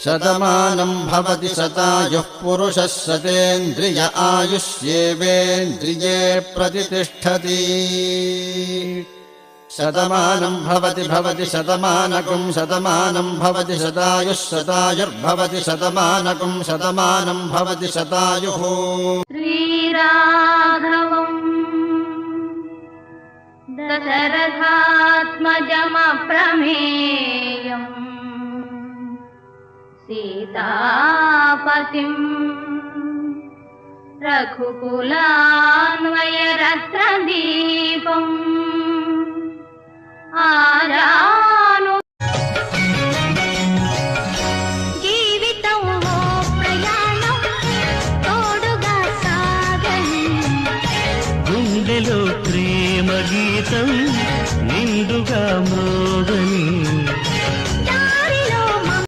శతమానం భవతి శతాయుః పురుషः శతేంద్రియ ఆయుష్యేవేంద్రియే ప్రతిష్ఠతి. శతమానం భవతి భవతి శతమానకం శతమానం భవతి శతాయుః శతాయుర్భవతి శతమానకం శతమానం భవతి శతాయుః. శ్రీరాఘవం దశరథాత్మజమప్రమేయం సీతాపతిం రఘుకులాన్వయరత్నదీపం ఆరాను. జీవితం ఓ ప్రయాణం తోడుగా సాగని, గుండెలో ప్రేమ గీతం నిండుగా మోగని.